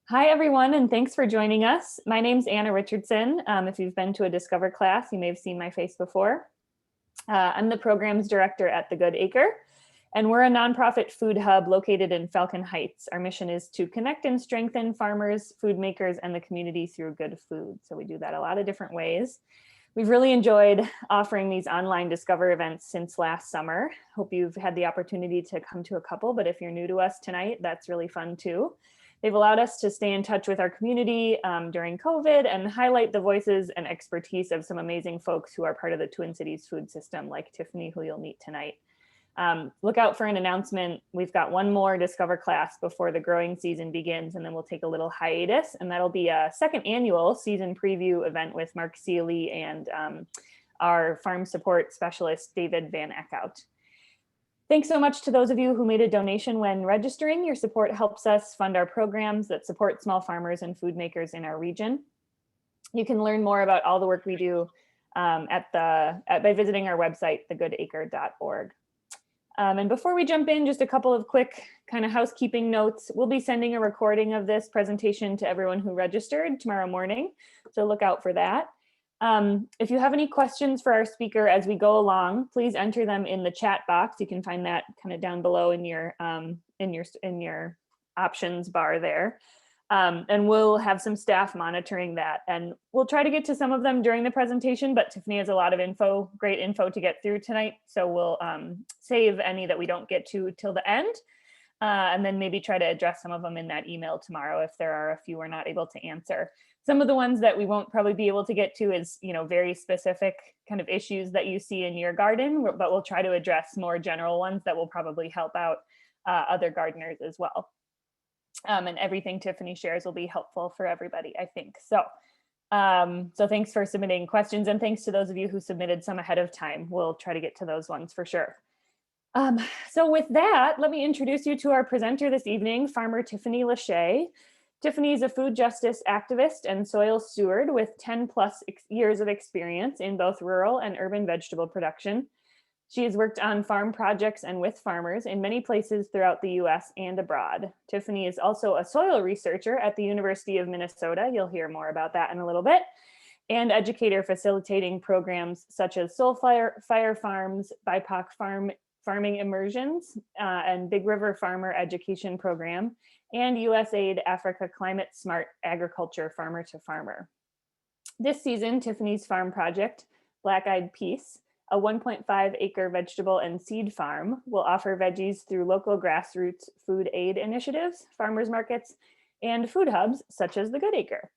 Hi, everyone, and thanks for joining us. My name's Anna Richardson. If you've been to a Discover class, you may have seen my face before. I'm the programs director at The Good Acre, and we're a nonprofit food hub located in Falcon Heights. Our mission is to connect and strengthen farmers, food makers, and the community through good food. So we do that a lot of different ways. We've really enjoyed offering these online Discover events since last summer. Hope you've had the opportunity to come to a couple, but if you're new to us tonight, that's really fun too. They've allowed us to stay in touch with our community during COVID and highlight the voices and expertise of some amazing folks who are part of the Twin Cities food system, like Tiffany, who you'll meet tonight. Look out for an announcement. We've got one more Discover class before the growing season begins, and then we'll take a little hiatus, and that'll be a second annual season preview event with Mark Seeley and our farm support specialist, David Van Eckhout. Thanks so much to those of you who made a donation when registering. Your support helps us fund our programs that support small farmers and food makers in our region. You can learn more about all the work we do by visiting our website, thegoodacre.org. And before we jump in, just a couple of quick kind of housekeeping notes. We'll be sending a recording of this presentation to everyone who registered tomorrow morning, so look out for that. If you have any questions for our speaker as we go along, please enter them in the chat box. You can find that kind of down below in your options bar there. And we'll have some staff monitoring that, and we'll try to get to some of them during the presentation, but Tiffany has a lot of great info to get through tonight. So we'll save any that we don't get to till the end, and then maybe try to address some of them in that email tomorrow if there are a few we're not able to answer. Some of the ones that we won't probably be able to get to is, very specific kind of issues that you see in your garden, but we'll try to address more general ones that will probably help out other gardeners as well. And everything Tiffany shares will be helpful for everybody, I think. So thanks for submitting questions, and thanks to those of you who submitted some ahead of time. We'll try to get to those ones for sure. So with that, let me introduce you to our presenter this evening, Farmer Tiffany LaShae. Tiffany is a food justice activist and soil steward with 10+ years of experience in both rural and urban vegetable production. She has worked on farm projects and with farmers in many places throughout the US and abroad. Tiffany is also a soil researcher at the University of Minnesota. You'll hear more about that in a little bit. And educator facilitating programs such as Soul Fire Farms, BIPOC farming immersions, and Big River Farmer Education Program, and USAID Africa Climate Smart Agriculture Farmer to Farmer. This season, Tiffany's farm project, Black Eyed Peas, a 1.5-acre vegetable and seed farm, will offer veggies through local grassroots food aid initiatives, farmers markets, and food hubs such as the Good Acre.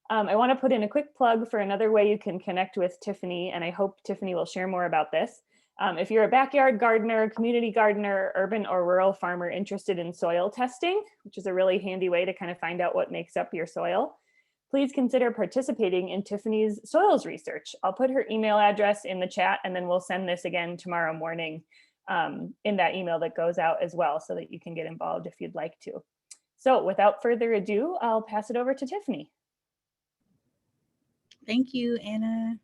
I want to put in a quick plug for another way you can connect with Tiffany, and I hope Tiffany will share more about this. If you're a backyard gardener, community gardener, urban or rural farmer interested in soil testing, which is a really handy way to kind of find out what makes up your soil, please consider participating in Tiffany's soils research. I'll put her email address in the chat, and then we'll send this again tomorrow morning in that email that goes out as well, so that you can get involved if you'd like to. So without further ado, I'll pass it over to Tiffany. Thank you, Anna.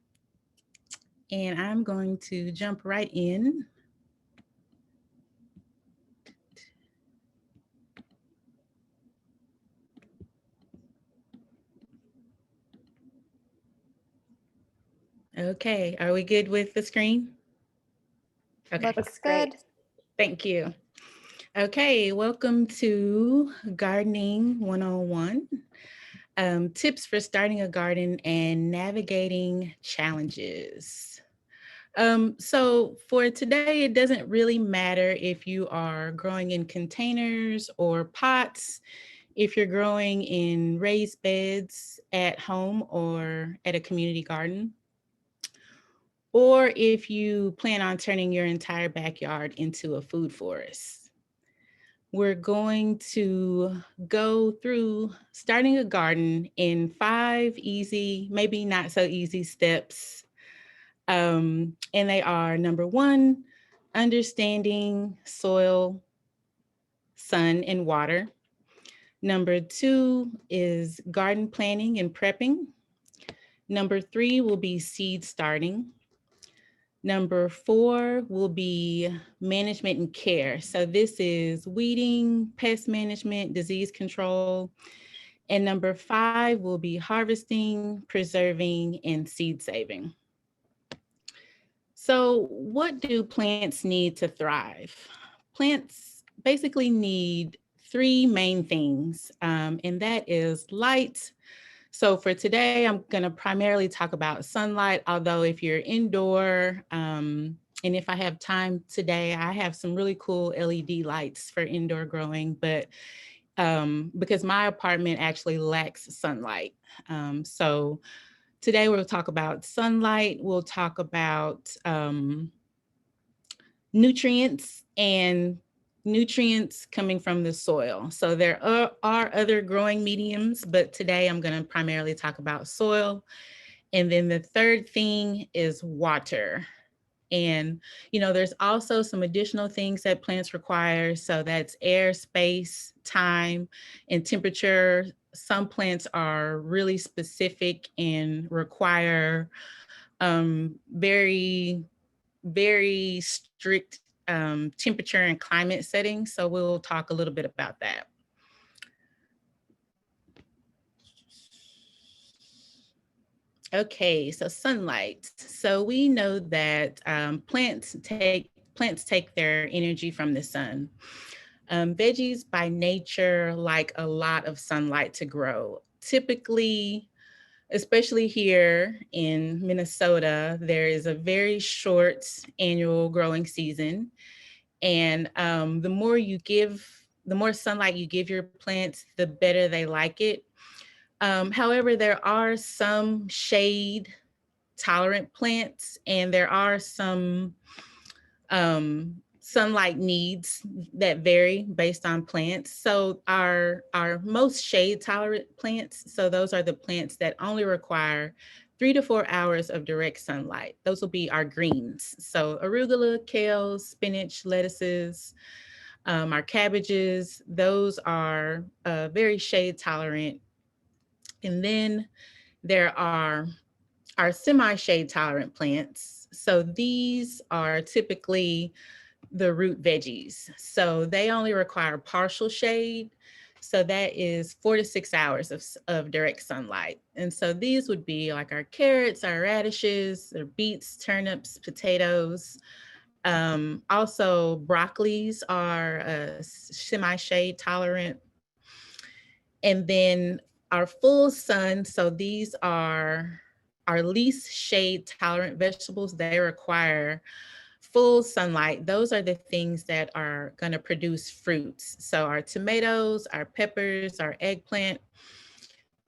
And I'm going to jump right in. Okay, are we good with the screen? Okay, looks good. Thank you. Okay, welcome to Gardening 101. Tips for starting a garden and navigating challenges. So for today, it doesn't really matter if you are growing in containers or pots, if you're growing in raised beds at home or at a community garden, or if you plan on turning your entire backyard into a food forest. We're going to go through starting a garden in 5 easy, maybe not so easy steps. And they are: number 1, understanding soil, sun, and water. Number 2 is garden planning and prepping. Number 3 will be seed starting. Number 4 will be management and care. So this is weeding, pest management, disease control. And number 5 will be harvesting, preserving, and seed saving. So what do plants need to thrive? Plants basically need 3 main things, and that is light. So for today, I'm going to primarily talk about sunlight, although if you're indoor, and if I have time today, I have some really cool LED lights for indoor growing, but because my apartment actually lacks sunlight. So today we'll talk about sunlight, we'll talk about nutrients and nutrients coming from the soil. So there are other growing mediums, but today I'm going to primarily talk about soil. And then the third thing is water. And, there's also some additional things that plants require. So that's air, space, time, and temperature. Some plants are really specific and require very, very strict temperature and climate settings. So we'll talk a little bit about that. Okay, so sunlight. So we know that plants take their energy from the sun. Veggies by nature like a lot of sunlight to grow. Typically, especially here in Minnesota, there is a very short annual growing season. And the more sunlight you give your plants, the better they like it. However, there are some shade tolerant plants, and there are some sunlight needs that vary based on plants. So our most shade tolerant plants, so those are the plants that only require 3 to 4 hours of direct sunlight. Those will be our greens. So arugula, kale, spinach, lettuces, our cabbages, those are very shade tolerant. And then there are our semi-shade tolerant plants. So these are typically the root veggies. So they only require partial shade. So that is 4 to 6 hours of direct sunlight. And so these would be like our carrots, our radishes, our beets, turnips, potatoes. Also, broccolis are semi-shade tolerant. And then our full sun, so these are our least shade tolerant vegetables. They require full sunlight. Those are the things that are going to produce fruits. So our tomatoes, our peppers, our eggplant,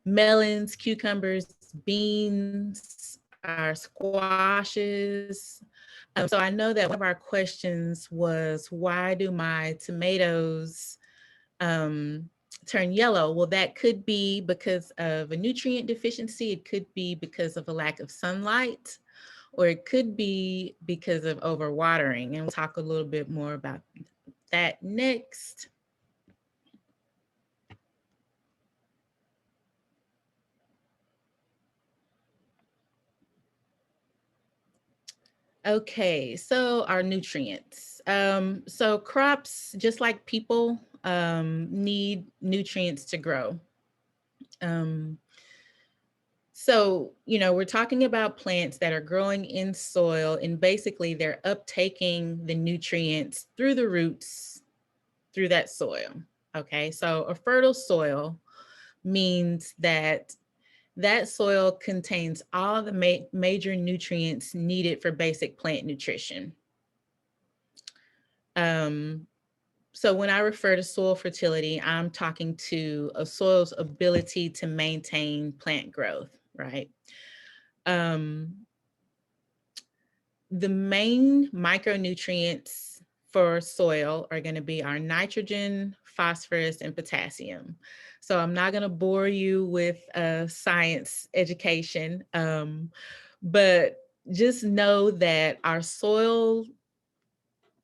melons, cucumbers, beans, our squashes. So I know that one of our questions was, why do my tomatoes turn yellow? Well, that could be because of a nutrient deficiency. It could be because of a lack of sunlight, or it could be because of overwatering. And we'll talk a little bit more about that next. Okay, so our nutrients. So crops, just like people, need nutrients to grow. So, we're talking about plants that are growing in soil, and basically they're uptaking the nutrients through the roots, through that soil. Okay, so a fertile soil means that that soil contains all the major nutrients needed for basic plant nutrition. So when I refer to soil fertility, I'm talking to a soil's ability to maintain plant growth, right? The main micronutrients for soil are going to be our nitrogen, phosphorus, and potassium. So I'm not going to bore you with science education, but just know that our soil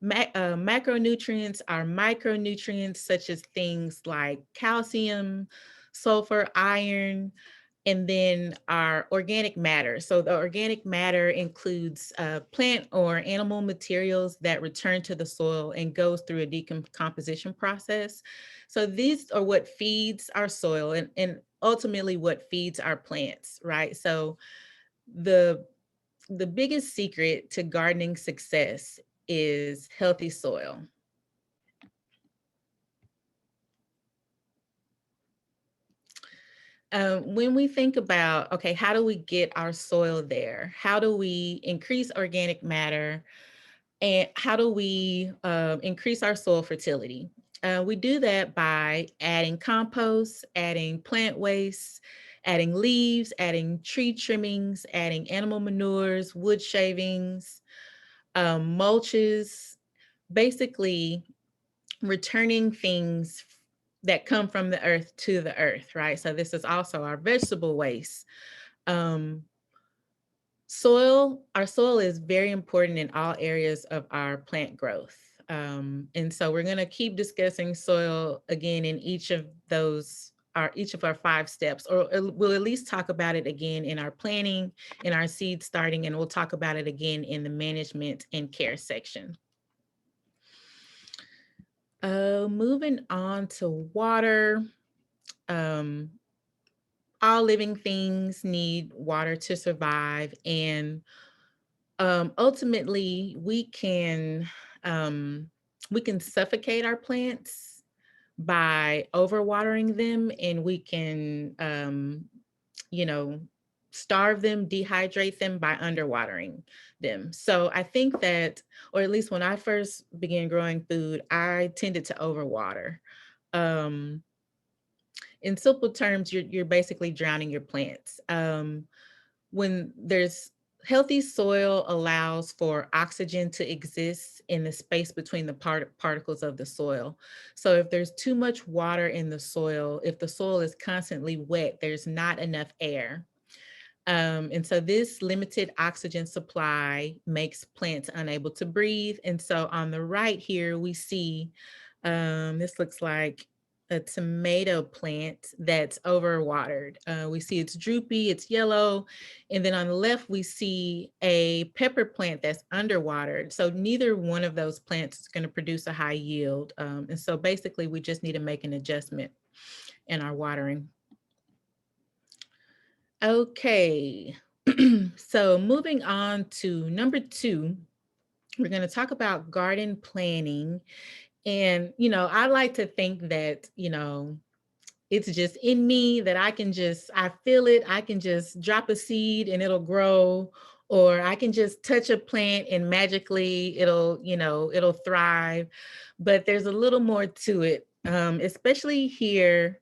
macronutrients are micronutrients such as things like calcium, sulfur, iron, and then our organic matter. So the organic matter includes plant or animal materials that return to the soil and goes through a decomposition process. So these are what feeds our soil. And ultimately what feeds our plants, right? So the biggest secret to gardening success is healthy soil. When we think about, okay, how do we get our soil there? How do we increase organic matter? And how do we increase our soil fertility? We do that by adding compost, adding plant waste, adding leaves, adding tree trimmings, adding animal manures, wood shavings, mulches, basically returning things that come from the earth to the earth, right? So this is also our vegetable waste. Um, our soil is very important in all areas of our plant growth. And so we're going to keep discussing soil again in each of our 5 steps, or we'll at least talk about it again in our planning, in our seed starting, and we'll talk about it again in the management and care section. Moving on to water. All living things need water to survive, and ultimately we can suffocate our plants by overwatering them, and we can you know starve them, dehydrate them by underwatering them. So I think that, or at least when I first began growing food, I tended to overwater. um, in simple terms, you're basically drowning your plants. When there's healthy soil allows for oxygen to exist in the space between the particles of the soil. So if there's too much water in the soil, if the soil is constantly wet, there's not enough air. And so this limited oxygen supply makes plants unable to breathe. And so on the right here, we see, this looks like a tomato plant that's overwatered. We see it's droopy, it's yellow. And then on the left, we see a pepper plant that's underwatered. So neither one of those plants is going to produce a high yield. And so basically, we just need to make an adjustment in our watering. Okay, so moving on to number 2, we're going to talk about garden planning. And, I like to think that, it's just in me that I feel it. I can just drop a seed and it'll grow, or I can just touch a plant and magically it'll thrive. But there's a little more to it, especially here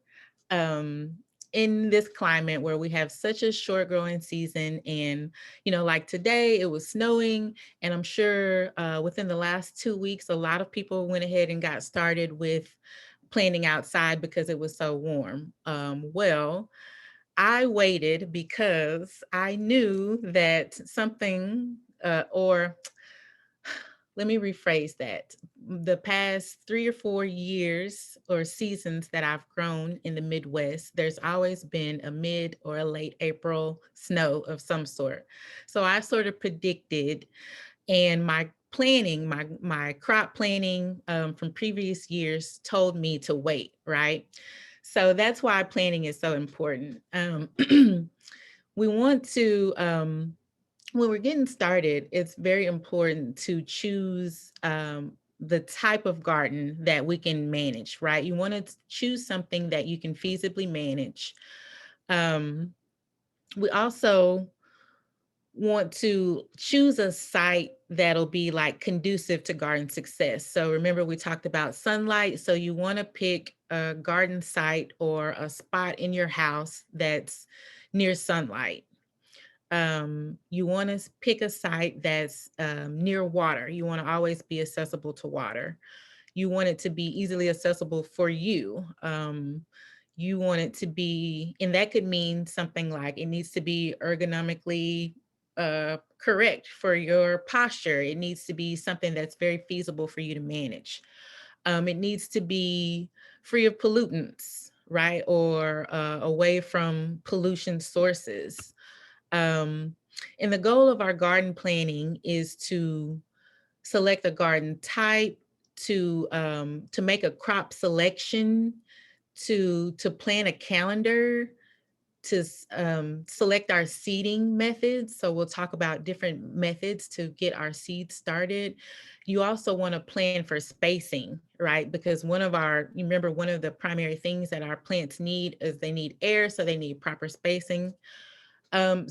um, in this climate where we have such a short growing season. And, like today it was snowing, and I'm sure within the last 2 weeks, a lot of people went ahead and got started with planting outside because it was so warm. Well, I waited because I knew that something, or let me rephrase that. The past 3 or 4 years or seasons that I've grown in the Midwest, there's always been a mid or a late April snow of some sort. So I sort of predicted, and my planning, my crop planning from previous years told me to wait, right? So that's why planning is so important. We want to, when we're getting started, it's very important to choose the type of garden that we can manage, right? You want to choose something that you can feasibly manage. We also want to choose a site that'll be like conducive to garden success. So remember, we talked about sunlight. So you want to pick a garden site or a spot in your house that's near sunlight. You want to pick a site that's near water. You want to always be accessible to water. You want it to be easily accessible for you. You want it to be, and that could mean something like it needs to be ergonomically correct for your posture. It needs to be something that's very feasible for you to manage. It needs to be free of pollutants, right? Or away from pollution sources. And the goal of our garden planning is to select a garden type, to make a crop selection, to plan a calendar, select our seeding methods. So we'll talk about different methods to get our seeds started. You also want to plan for spacing, right? Because you remember one of the primary things that our plants need is they need air, so they need proper spacing. When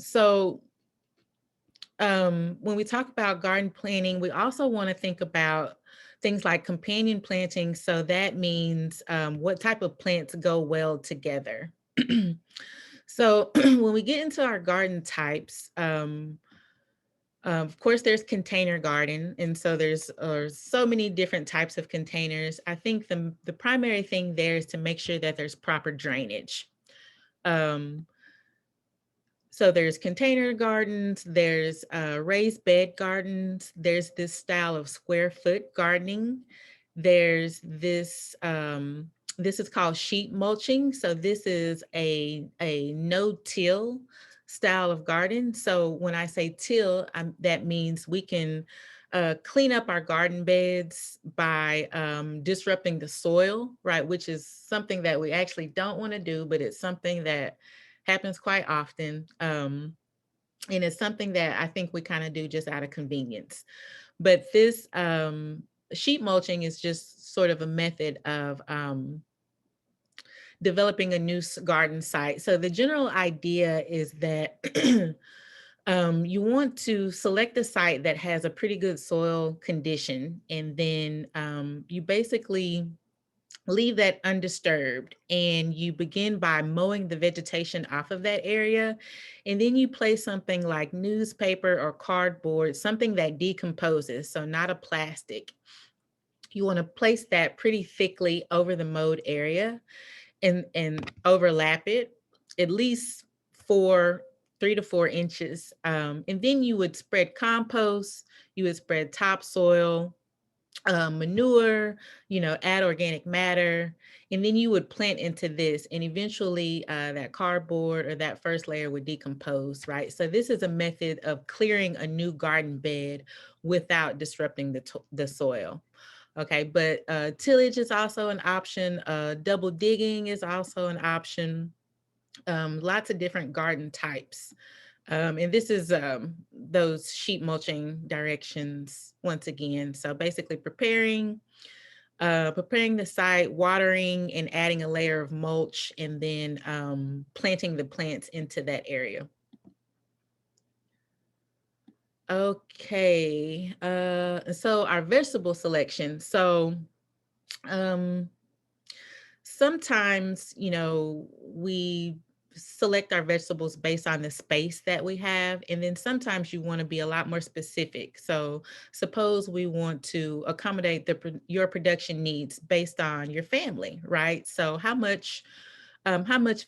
we talk about garden planning, we also want to think about things like companion planting. So that means what type of plants go well together. So when we get into our garden types, of course, there's container garden. And so there's so many different types of containers. I think the primary thing there is to make sure that there's proper drainage. So there's container gardens, there's raised bed gardens, there's this style of square foot gardening. There's this, this is called sheet mulching. So this is a no-till style of garden. So when I say till, that means we can clean up our garden beds by disrupting the soil, right? Which is something that we actually don't want to do, but it's something that happens quite often. And it's something that I think we kind of do just out of convenience. But this sheet mulching is just sort of a method of developing a new garden site. So the general idea is that you want to select a site that has a pretty good soil condition, and then you basically leave that undisturbed, and you begin by mowing the vegetation off of that area. And then you place something like newspaper or cardboard, something that decomposes, so not a plastic. You want to place that pretty thickly over the mowed area and overlap it at least 3 to 4 inches. And then you would spread compost, you would spread topsoil, manure, add organic matter, and then you would plant into this, and eventually that cardboard or that first layer would decompose, right? So this is a method of clearing a new garden bed without disrupting the soil. Okay, but tillage is also an option. Double digging is also an option. Lots of different garden types. And this is those sheet mulching directions once again. So basically preparing the site, watering and adding a layer of mulch, and then planting the plants into that area. Okay, so our vegetable selection. So sometimes, we select our vegetables based on the space that we have. And then sometimes you want to be a lot more specific. So suppose we want to accommodate your production needs based on your family, right? So how much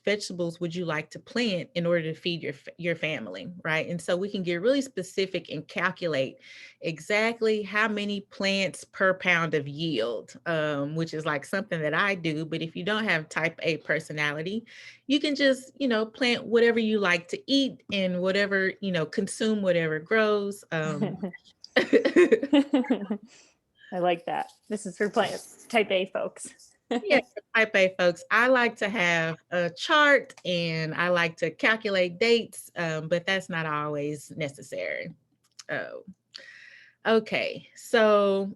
vegetables would you like to plant in order to feed your family, right? And so we can get really specific and calculate exactly how many plants per pound of yield, which is like something that I do. But if you don't have type A personality, you can just, plant whatever you like to eat and whatever, consume whatever grows. I like that. This is for type A folks. Yeah, type A folks, I like to have a chart and I like to calculate dates, but that's not always necessary. Oh, okay. So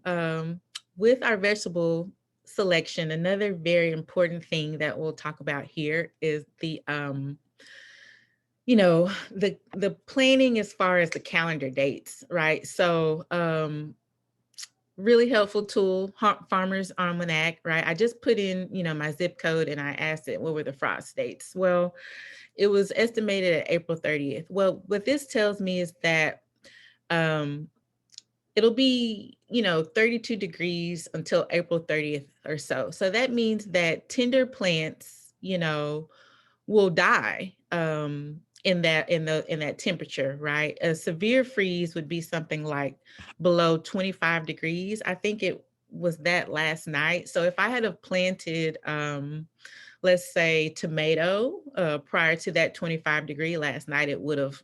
with our vegetable selection, another very important thing that we'll talk about here is the planning as far as the calendar dates, right? So really helpful tool, Farmer's Almanac, right? I just put in, my zip code and I asked it, what were the frost dates? Well, it was estimated at April 30th. Well, what this tells me is that it'll be, 32 degrees until April 30th or so. So that means that tender plants, will die in that temperature, right? A severe freeze would be something like below 25 degrees. I think it was that last night. So if I had have planted let's say tomato prior to that 25-degree last night, it would have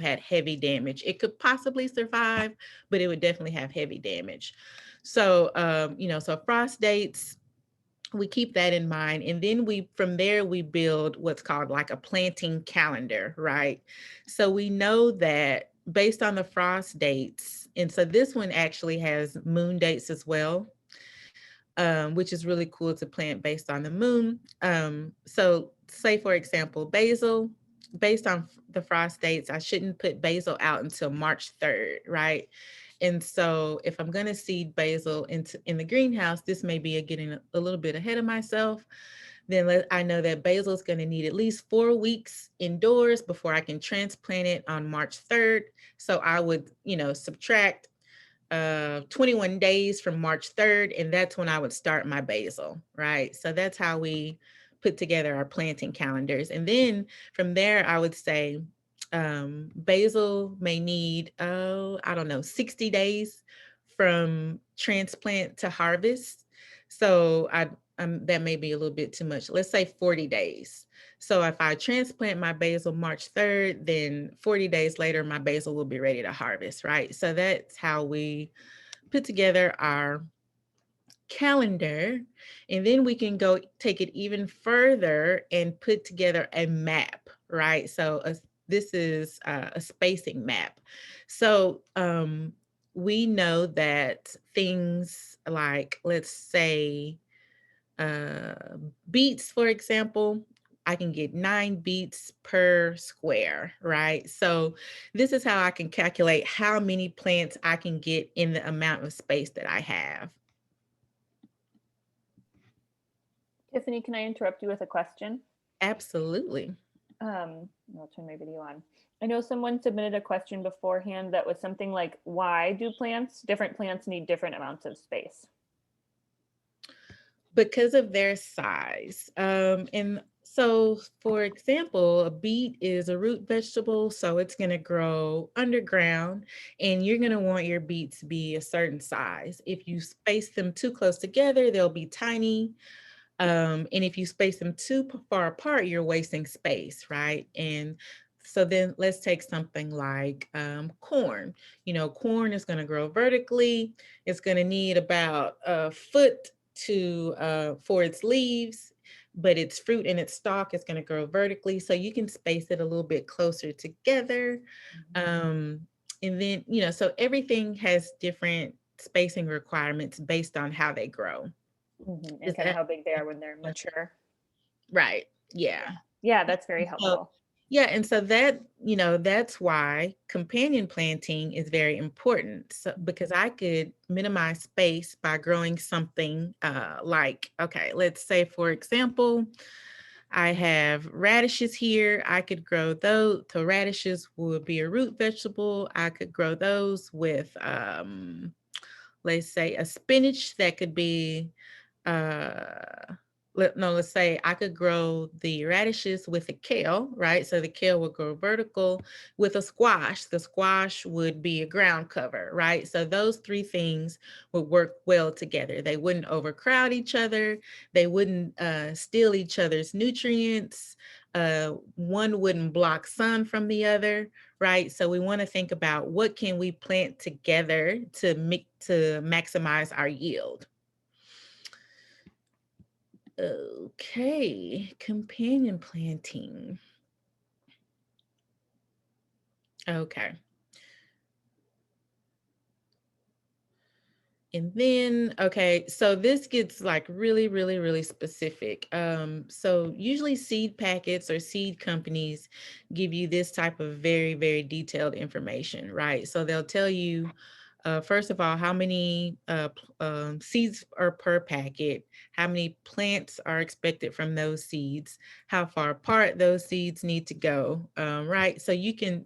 had heavy damage. It could possibly survive, but it would definitely have heavy damage. So so frost dates we keep that in mind. And then from there, we build what's called like a planting calendar, right? So we know that based on the frost dates, and so this one actually has moon dates as well, which is really cool to plant based on the moon. So say, for example, basil, based on the frost dates, I shouldn't put basil out until March 3rd, right? And so if I'm going to seed basil in the greenhouse, this may be getting a little bit ahead of myself. Then I know that basil is going to need at least 4 weeks indoors before I can transplant it on March 3rd. So I would, subtract 21 days from March 3rd, and that's when I would start my basil, right? So that's how we put together our planting calendars. And then from there, I would say basil may need, 60 days from transplant to harvest. So that may be a little bit too much. Let's say 40 days. So if I transplant my basil March 3rd, then 40 days later, my basil will be ready to harvest, right? So that's how we put together our calendar. And then we can go take it even further and put together a map, right? So this is a spacing map. So we know that things like, let's say, beets, for example, I can get 9 beets per square, right? So this is how I can calculate how many plants I can get in the amount of space that I have. Tiffany, can I interrupt you with a question? Absolutely. I'll turn my video on. I know someone submitted a question beforehand that was something like, why do different plants need different amounts of space? Because of their size. And so, for example, a beet is a root vegetable, so it's going to grow underground, and you're going to want your beets to be a certain size. If you space them too close together, they'll be tiny. And if you space them too far apart, you're wasting space, right? And so then let's take something like corn. Corn is going to grow vertically. It's going to need about a foot for its leaves, but its fruit and its stalk is going to grow vertically. So you can space it a little bit closer together. And then, so everything has different spacing requirements based on how they grow. And kind of how big they are when they're mature. Right. Yeah. Yeah, that's very So, helpful. yeah. And so that's why companion planting is very important. So, because I could minimize space by growing something okay, let's say, for example, I have radishes here. I could grow those. So radishes would be a root vegetable. I could grow those with, let's say, a spinach that could be let's say I could grow the radishes with a kale, right? So the kale would grow vertical with a squash. The squash would be a ground cover, right? So those 3 things would work well together. They wouldn't overcrowd each other. They wouldn't steal each other's nutrients. One wouldn't block sun from the other, right? So we want to think about what can we plant together to maximize our yield. Okay, companion planting. Okay. And then, okay, so this gets like really, really, really specific. So usually seed packets or seed companies give you this type of very, very detailed information, right? So they'll tell you, first of all, how many seeds are per packet, how many plants are expected from those seeds, how far apart those seeds need to go, right? So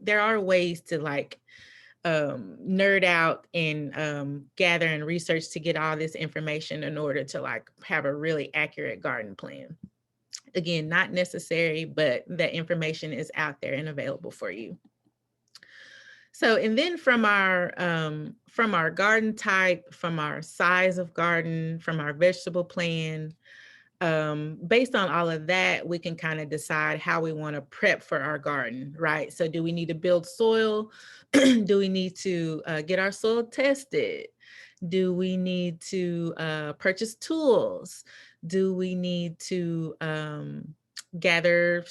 there are ways to nerd out and gather and research to get all this information in order to have a really accurate garden plan. Again, not necessary, but that information is out there and available for you. So, and then from our garden type, from our size of garden, from our vegetable plan, based on all of that, we can kind of decide how we want to prep for our garden, right? So do we need to build soil? Do we need to get our soil tested? Do we need to purchase tools? Do we need to gather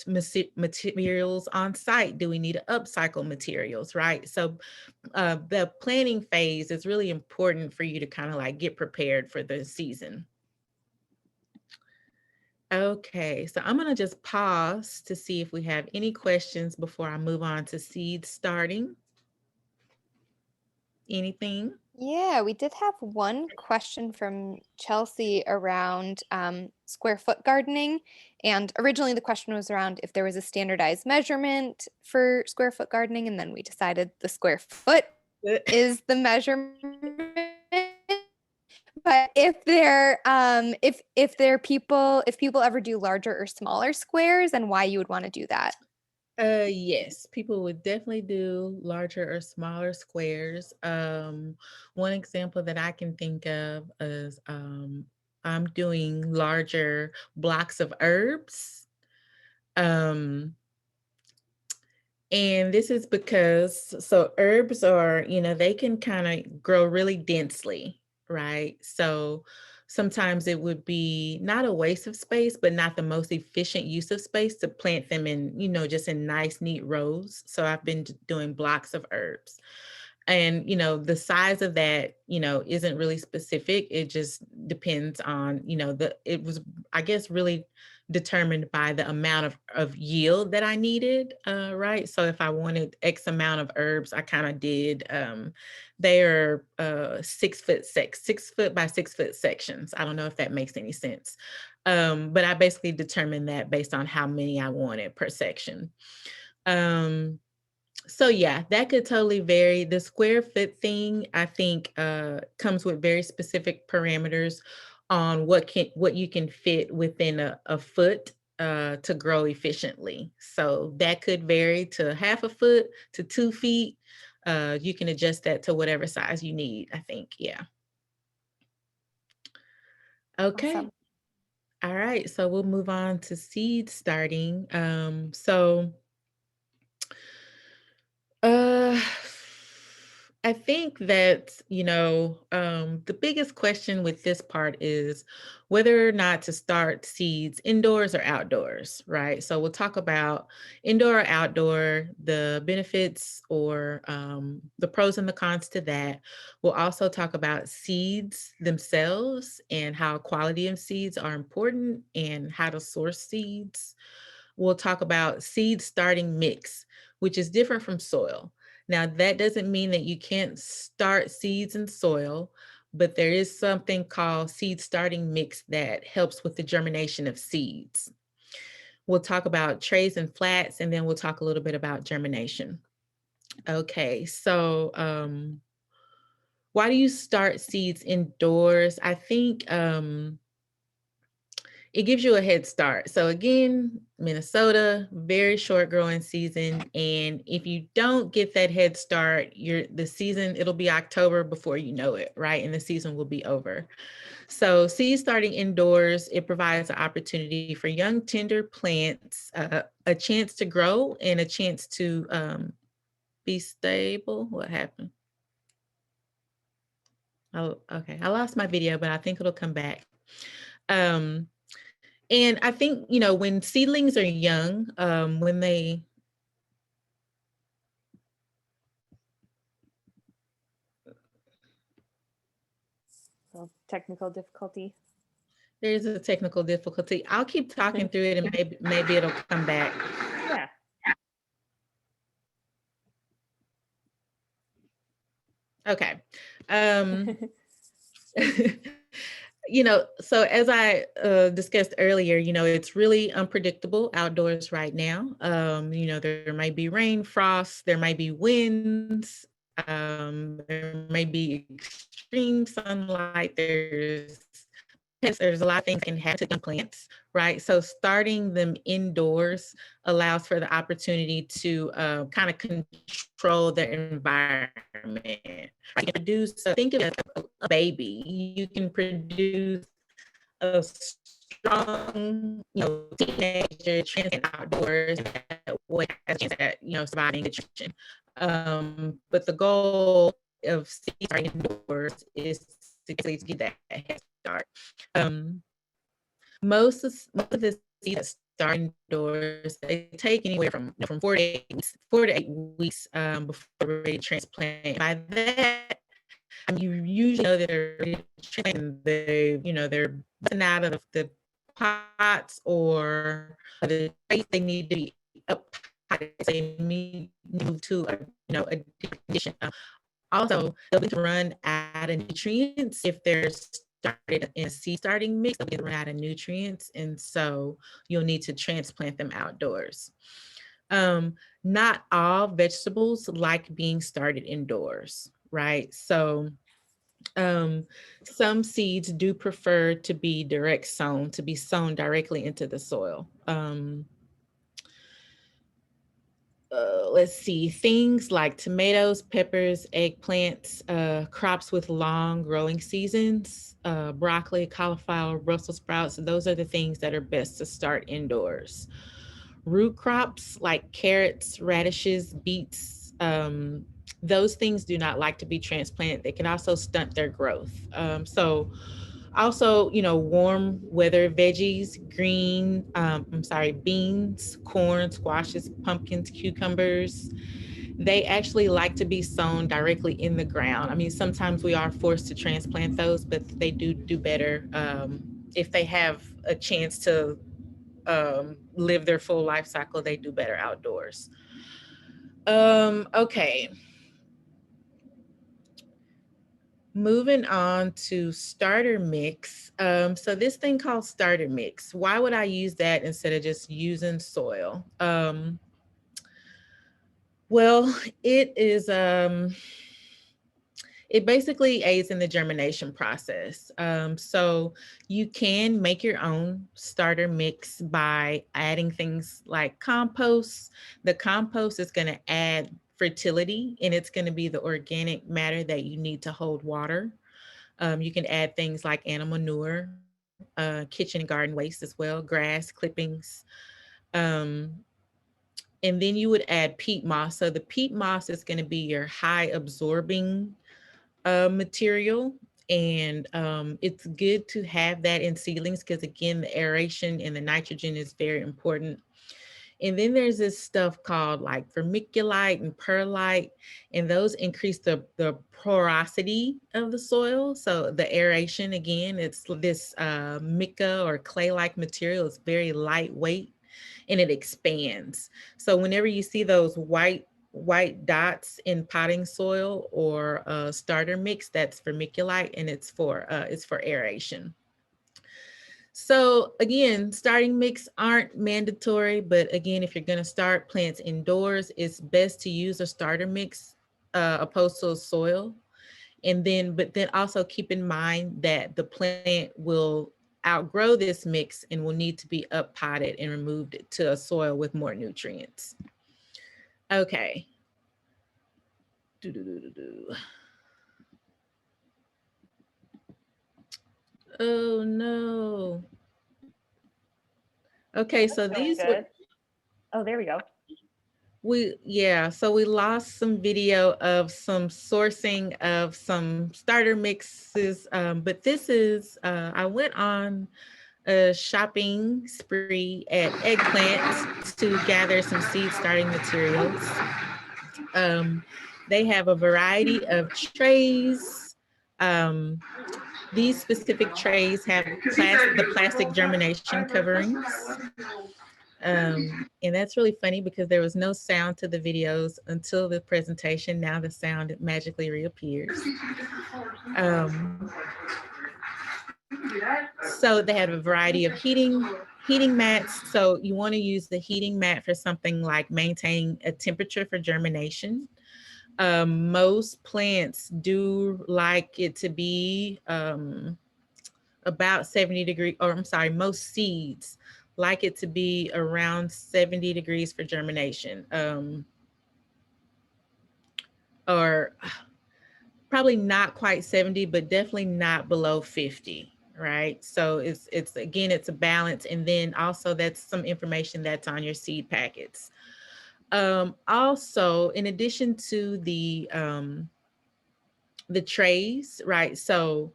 materials on site? Do we need to upcycle materials, right? So the planning phase is really important for you to kind of like get prepared for the season. Okay, so I'm going to just pause to see if we have any questions before I move on to seed starting. Anything? Yeah, we did have one question from Chelsea around square foot gardening. And originally the question was around if there was a standardized measurement for square foot gardening, and then we decided the square foot is the measurement. But if people ever do larger or smaller squares, and why you would want to do that. Yes, people would definitely do larger or smaller squares. One example that I can think of is I'm doing larger blocks of herbs. And this is because, so herbs are, they can kind of grow really densely, right? So sometimes it would be not a waste of space, but not the most efficient use of space to plant them in, just in nice, neat rows. So I've been doing blocks of herbs. And, the size of that, isn't really specific. It just depends on, it was, I guess, really determined by the amount of yield that I needed, right? So if I wanted X amount of herbs, I kind of did, they are 6 foot by 6 foot sections. I don't know if that makes any sense. But I basically determined that based on how many I wanted per section. So yeah, that could totally vary. The square foot thing, I think, comes with very specific parameters on what you can fit within a foot to grow efficiently. So that could vary to half a foot to 2 feet. You can adjust that to whatever size you need, I think. Yeah. Okay. Awesome. All right. So we'll move on to seed starting. Uh, I think that, the biggest question with this part is whether or not to start seeds indoors or outdoors, right? So we'll talk about indoor or outdoor, the benefits or the pros and the cons to that. We'll also talk about seeds themselves and how quality of seeds are important and how to source seeds. We'll talk about seed starting mix, which is different from soil. Now, that doesn't mean that you can't start seeds in soil, but there is something called seed starting mix that helps with the germination of seeds. We'll talk about trays and flats, and then we'll talk a little bit about germination. Okay, so why do you start seeds indoors? I think it gives you a head start. So again, Minnesota, very short growing season. And if you don't get that head start, the season, it'll be October before you know it, right? And the season will be over. So seed starting indoors, it provides an opportunity for young, tender plants, a chance to grow and a chance to be stable. What happened? Oh, okay. I lost my video, but I think it'll come back. And I think, when seedlings are young, when they, So technical difficulty. there's a technical difficulty. I'll keep talking through it and maybe it'll come back. Yeah. Okay. So as I discussed earlier, it's really unpredictable outdoors right now. There might be rain, frost, there might be winds, there may be extreme sunlight, there's a lot of things that can happen to plants, right? So starting them indoors allows for the opportunity to kind of control their environment. You can produce, think of it as a baby. You can produce a strong, teenager transient outdoors that way has a chance at, surviving nutrition. But the goal of starting indoors is to get that head start. Most of the seeds that start indoors, they take anywhere from 4 to 8 weeks before they're ready to transplant. By that, you usually know that they're ready to transplant. They're busting out of the pots or the trays. They need to be up high. They need to move to a different condition. Also, they'll begin to run out of nutrients if they're started in a seed starting mix. They'll begin to run out of nutrients, and so you'll need to transplant them outdoors. Not all vegetables like being started indoors, right? So some seeds do prefer to be direct sown, to be sown directly into the soil. Let's see, things like tomatoes, peppers, eggplants, crops with long growing seasons, broccoli, cauliflower, Brussels sprouts, those are the things that are best to start indoors. Root crops like carrots, radishes, beets, those things do not like to be transplanted. They can also stunt their growth. Also, warm weather veggies, beans, corn, squashes, pumpkins, cucumbers, they actually like to be sown directly in the ground. I mean, sometimes we are forced to transplant those, but they do better if they have a chance to live their full life cycle. They do better outdoors. Okay. Moving on to starter mix. So this thing called starter mix, why would I use that instead of just using soil? Well, it basically aids in the germination process. So you can make your own starter mix by adding things like compost. The compost is going to add fertility, and it's going to be the organic matter that you need to hold water. You can add things like animal manure, kitchen and garden waste as well, grass clippings. And then you would add peat moss. So the peat moss is going to be your high absorbing material. And it's good to have that in seedlings because, again, the aeration and the nitrogen is very important. And then there's this stuff called like vermiculite and perlite, and those increase the porosity of the soil. So the aeration, again, it's this mica or clay-like material. It's very lightweight and it expands. So whenever you see those white dots in potting soil or starter mix, that's vermiculite, and it's for aeration. So again, starting mix aren't mandatory, but again, if you're going to start plants indoors, it's best to use a starter mix opposed to a soil. But then also keep in mind that the plant will outgrow this mix and will need to be up potted and removed to a soil with more nutrients. Okay. Oh no. Okay, so these were, oh, there we go. So we lost some video of some sourcing of some starter mixes, but this is, I went on a shopping spree at Eggplant to gather some seed starting materials. They have a variety of trays. These specific trays have the plastic germination coverings. And that's really funny because there was no sound to the videos until the presentation. Now the sound magically reappears. So they have a variety of heating mats. So you want to use the heating mat for something like maintaining a temperature for germination. Most plants do like it to be about 70 degrees, or I'm sorry, most seeds like it to be around 70 degrees for germination. Or probably not quite 70, but definitely not below 50, right? So it's again, it's a balance. And then also that's some information that's on your seed packets. Also, in addition to the trays, right? So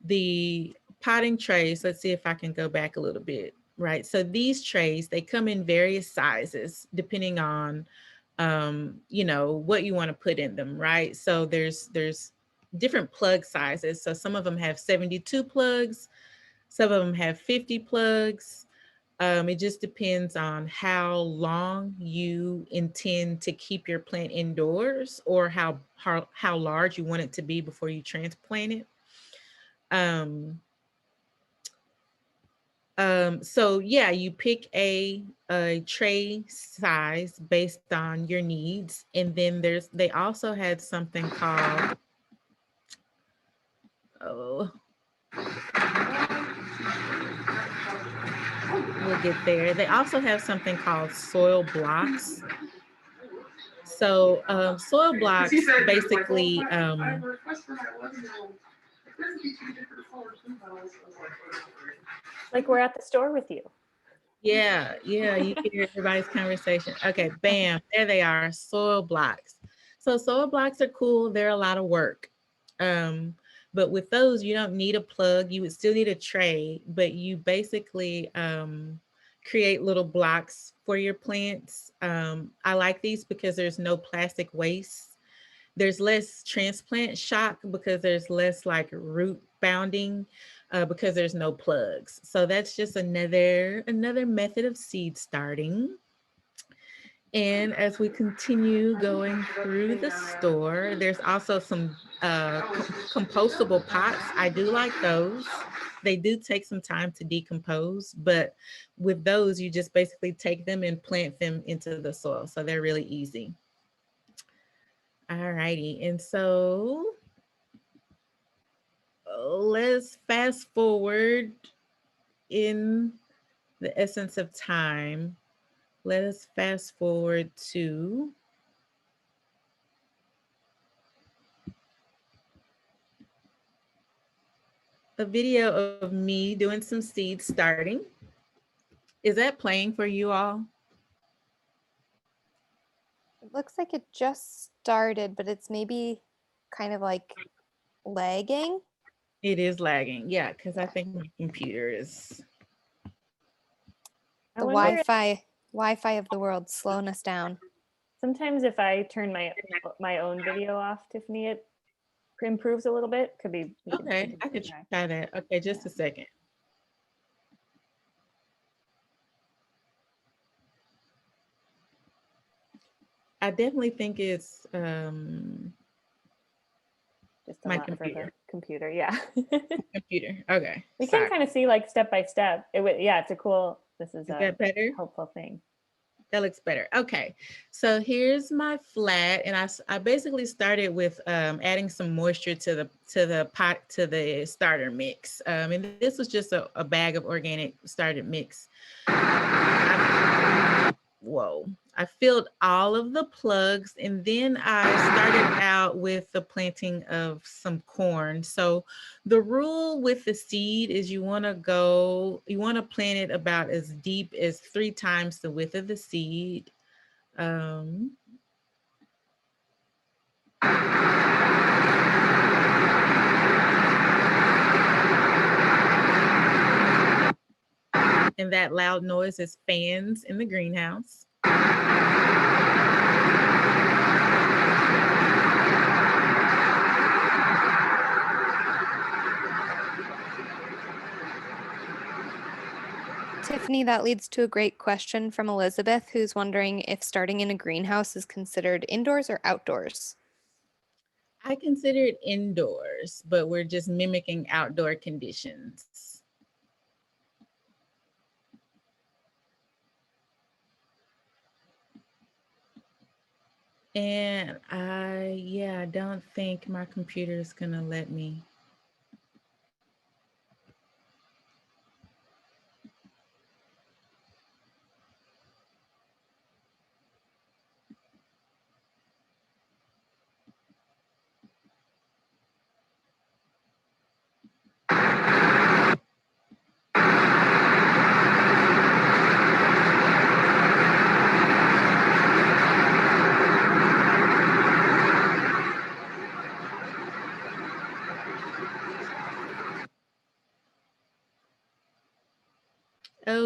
the potting trays, let's see if I can go back a little bit, right? So these trays, they come in various sizes depending on, you know, what you want to put in them, right? So there's different plug sizes. So some of them have 72 plugs, some of them have 50 plugs. It just depends on how long you intend to keep your plant indoors, or how large you want it to be before you transplant it. So yeah, you pick a tray size based on your needs. And then they also had something called, oh, we'll get there. They also have something called soil blocks. So soil blocks basically, Like we're at the store with you. yeah, you can hear everybody's conversation. Okay, bam, there they are, soil blocks. So soil blocks are cool. They're a lot of work. But with those, you don't need a plug. You would still need a tray, but you basically create little blocks for your plants. I like these because there's no plastic waste. There's less transplant shock because there's less like root bounding because there's no plugs. So that's just another method of seed starting. And as we continue going through the store, there's also some compostable pots. I do like those. They do take some time to decompose, but with those, you just basically take them and plant them into the soil. So they're really easy. All righty. And so let's fast forward in the essence of time. Let us fast forward to a video of me doing some seed starting. Is that playing for you all? It looks like it just started, but it's maybe kind of like lagging. It is lagging, yeah, because I think my computer is. The Wi-Fi of the world slowing us down. Sometimes if I turn my own video off, Tiffany, it improves a little bit. Could be. Okay, I could try that. Okay, just a second. I definitely think it's just a my lot computer. for the computer, yeah. Computer. Okay. We can kind of see like step by step. Yeah, it's a cool. This is a that better? Helpful thing. That looks better. Okay, so here's my flat, and I basically started with adding some moisture to the starter mix, and this was just a bag of organic starter mix. I filled all of the plugs, and then I started out with the planting of some corn. So the rule with the seed is you want to plant it about as deep as 3 times the width of the seed. And that loud noise is fans in the greenhouse. Tiffany, that leads to a great question from Elizabeth, who's wondering if starting in a greenhouse is considered indoors or outdoors. I consider it indoors, but we're just mimicking outdoor conditions. And I don't think my computer is gonna let me.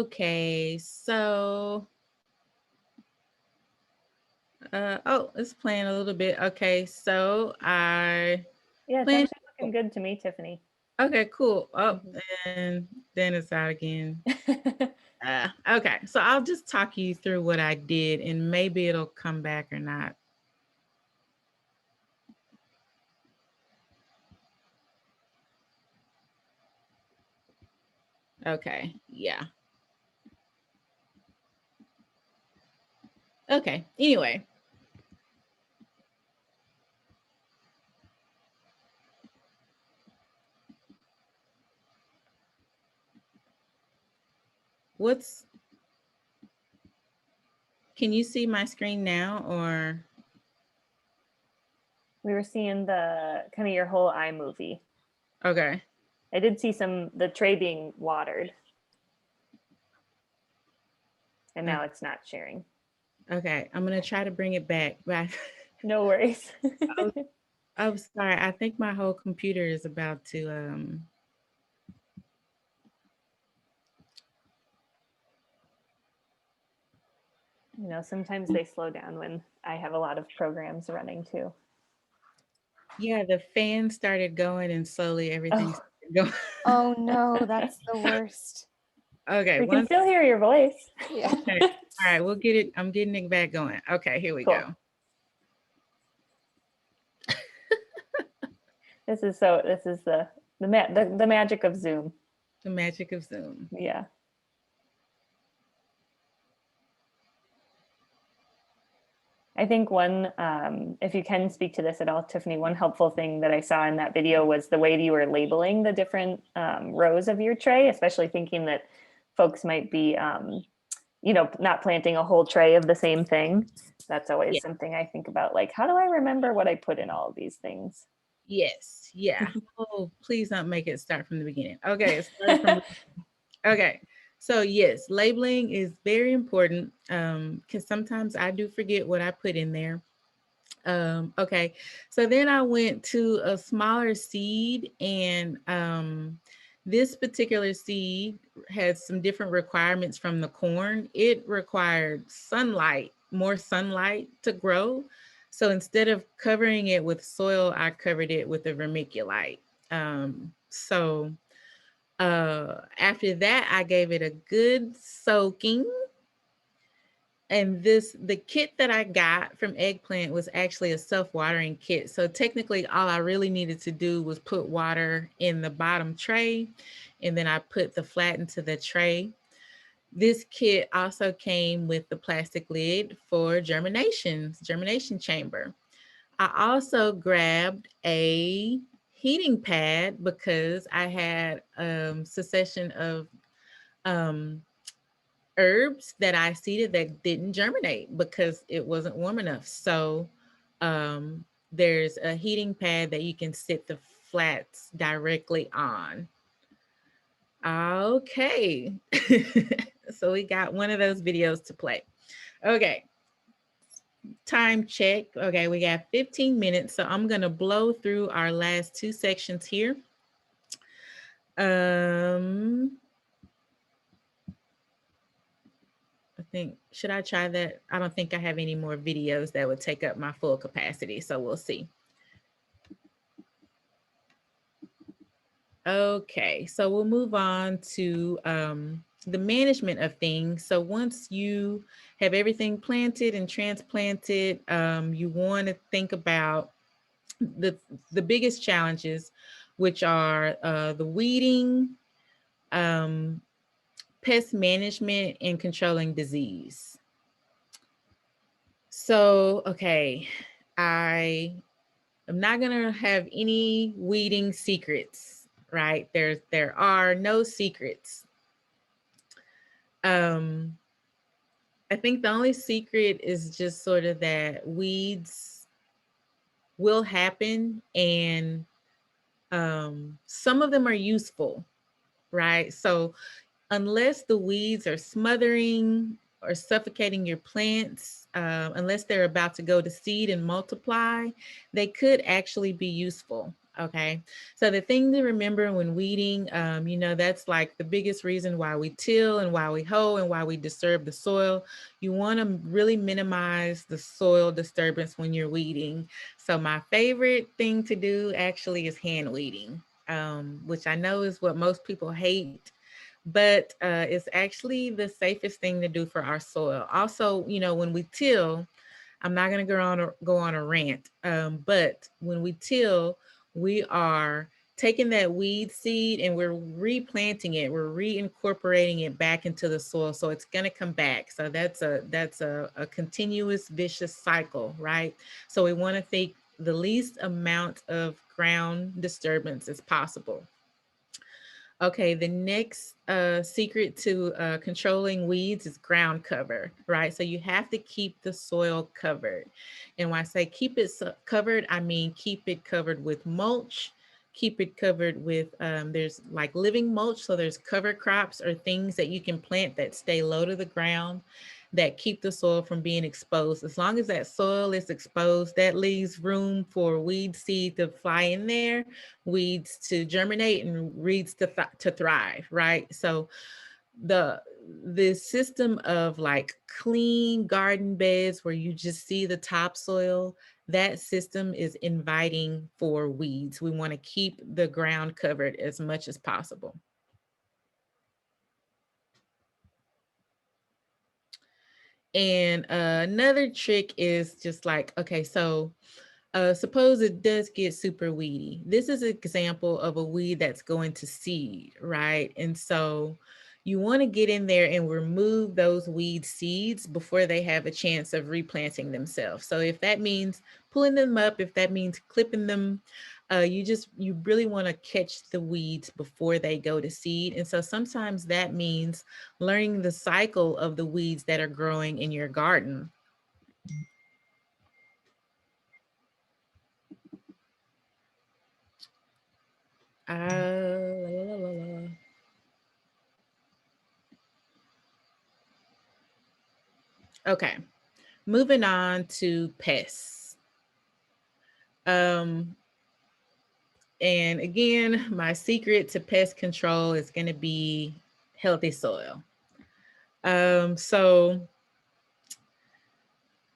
Okay, so oh, it's playing a little bit. Okay, so I Yeah, it's plan. actually looking good to me, Tiffany. Okay, cool. Oh, Mhm. and then it's out again. Okay, so I'll just talk you through what I did, and maybe it'll come back or not. Okay, yeah. Okay, anyway. Can you see my screen now, or? We were seeing the kind of your whole iMovie. Okay. I did see the tray being watered. And now it's not sharing. Okay, I'm gonna try to bring it back. No worries. I'm sorry. I think my whole computer is about to You know, sometimes they slow down when I have a lot of programs running too. Yeah, the fan started going and slowly everything started going. Oh no, that's the worst. Okay, We can still hear your voice. Yeah. okay. All right, we'll get it. I'm getting it back going. Okay, here we Cool. go. This is the magic of Zoom. The magic of Zoom. Yeah. I think if you can speak to this at all, Tiffany, one helpful thing that I saw in that video was the way that you were labeling the different rows of your tray, especially thinking that folks might be, you know, not planting a whole tray of the same thing. That's always something I think about, like, how do I remember what I put in all of these things? Yes, yeah. Oh, please don't make it start from the beginning. Okay, okay. So yes, labeling is very important because sometimes I do forget what I put in there. Okay, so then I went to a smaller seed, and this particular seed had some different requirements from the corn. It required sunlight, more sunlight to grow. So instead of covering it with soil, I covered it with a vermiculite. After that, I gave it a good soaking. And the kit that I got from Eggplant was actually a self-watering kit. So technically all I really needed to do was put water in the bottom tray, and then I put the flat into the tray. This kit also came with the plastic lid for germination chamber. I also grabbed a heating pad because I had succession of herbs that I seeded that didn't germinate because it wasn't warm enough. So there's a heating pad that you can sit the flats directly on. Okay. So we got one of those videos to play. Okay. Time check. Okay, we got 15 minutes. So I'm going to blow through our last two sections here. I think, should I try that? I don't think I have any more videos that would take up my full capacity, so we'll see. Okay, so we'll move on to the management of things. So once you have everything planted and transplanted, you want to think about the biggest challenges, which are the weeding, pest management, and controlling disease. So, okay, I am not gonna have any weeding secrets, right? There are no secrets. I think the only secret is just sort of that weeds will happen, and some of them are useful, right? So unless the weeds are smothering or suffocating your plants, unless they're about to go to seed and multiply, they could actually be useful. Okay, so the thing to remember when weeding, you know, that's like the biggest reason why we till and why we hoe and why we disturb the soil. You want to really minimize the soil disturbance when you're weeding. So my favorite thing to do actually is hand weeding, which I know is what most people hate, but it's actually the safest thing to do for our soil. Also, you know, when we till, I'm not going to go on a rant, but when we till, we are taking that weed seed and we're replanting it. We're reincorporating it back into the soil, so it's going to come back. So that's a continuous vicious cycle, right? So we want to take the least amount of ground disturbance as possible. Okay, the next secret to controlling weeds is ground cover, right? So you have to keep the soil covered. And when I say keep it covered, I mean keep it covered with mulch, keep it covered with, there's like living mulch. So there's cover crops or things that you can plant that stay low to the ground that keep the soil from being exposed. As long as that soil is exposed, that leaves room for weed seed to fly in there, weeds to germinate, and weeds to thrive, right? So the system of like clean garden beds where you just see the topsoil, that system is inviting for weeds. We want to keep the ground covered as much as possible. And another trick is just like, okay, so suppose it does get super weedy. This is an example of a weed that's going to seed, right? And so you want to get in there and remove those weed seeds before they have a chance of replanting themselves. So if that means pulling them up, if that means clipping them, you really want to catch the weeds before they go to seed. And so sometimes that means learning the cycle of the weeds that are growing in your garden. Okay, moving on to pests. And again, my secret to pest control is going to be healthy soil. So